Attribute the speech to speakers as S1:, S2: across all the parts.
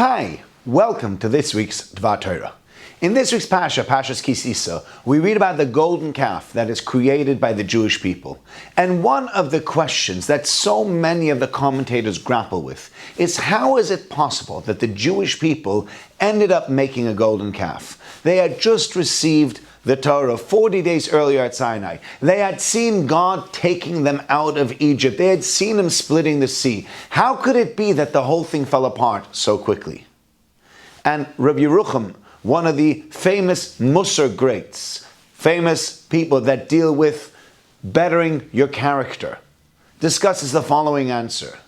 S1: Hi, welcome to this week's Dvar Torah. In this week's Pasha, Pasha's Sisa, we read about the golden calf that is created by the Jewish people. And one of the questions that so many of the commentators grapple with is how is it possible that the Jewish people ended up making a golden calf? They had just received the Torah 40 days earlier at Sinai. They had seen God taking them out of Egypt. They had seen him splitting the sea. How could it be that the whole thing fell apart so quickly? And Rabbi Yerucham, one of the famous Musar greats, famous people that deal with bettering your character, discusses the following answer.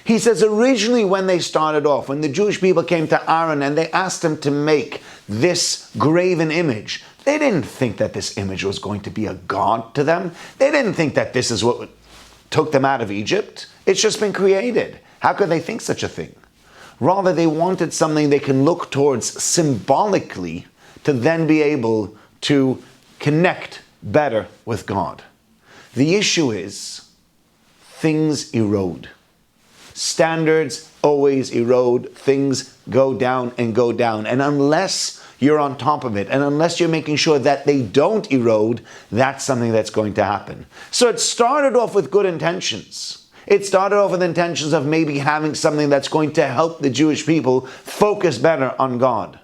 S1: He says originally when they started off, when the Jewish people came to Aaron and they asked him to make this graven image, they didn't think that this image was going to be a god to them. They didn't think that this is what took them out of Egypt. It's just been created. How could they think such a thing? Rather, they wanted something they can look towards symbolically to then be able to connect better with God. The issue is things erode. Standards always erode. Things go down and go down. And unless you're on top of it, and unless you're making sure that they don't erode, that's something that's going to happen. So it started off with good intentions. It started off with intentions of maybe having something that's going to help the Jewish people focus better on God.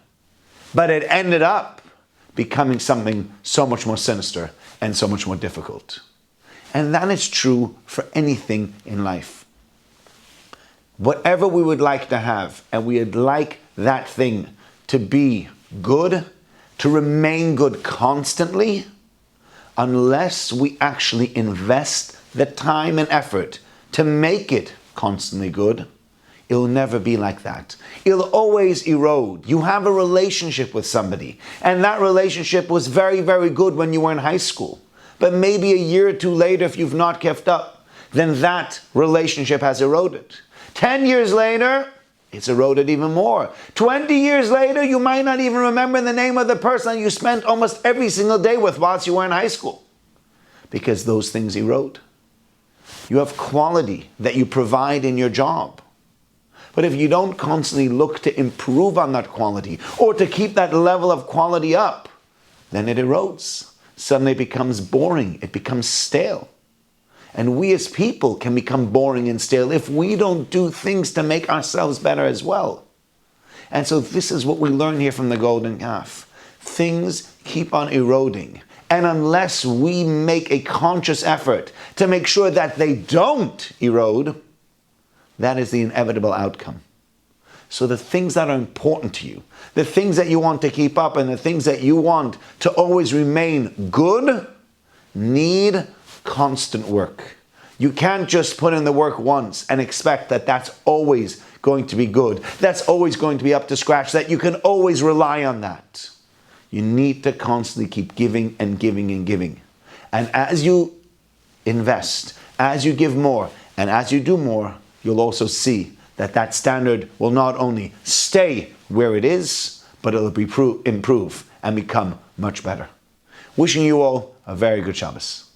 S1: But it ended up becoming something so much more sinister and so much more difficult. And that is true for anything in life. Whatever we would like to have, and we would like that thing to be good, to remain good constantly, unless we actually invest the time and effort to make it constantly good, it'll never be like that. It'll always erode. You have a relationship with somebody, and that relationship was very, very good when you were in high school. But maybe a year or two later, if you've not kept up, then that relationship has eroded. 10 years later, it's eroded even more. 20 years later, you might not even remember the name of the person you spent almost every single day with whilst you were in high school. Because those things erode. You have quality that you provide in your job. But if you don't constantly look to improve on that quality or to keep that level of quality up, then it erodes. Suddenly it becomes boring. It becomes stale. And we as people can become boring and stale if we don't do things to make ourselves better as well. And so this is what we learn here from the golden calf. Things keep on eroding. And unless we make a conscious effort to make sure that they don't erode, that is the inevitable outcome. So the things that are important to you, the things that you want to keep up, and the things that you want to always remain good, need constant work. You can't just put in the work once and expect that that's always going to be good. That's always going to be up to scratch, that you can always rely on that. You need to constantly keep giving and giving and giving. And as you invest, as you give more, and as you do more, you'll also see that that standard will not only stay where it is, but it'll improve and become much better. Wishing you all a very good Shabbos.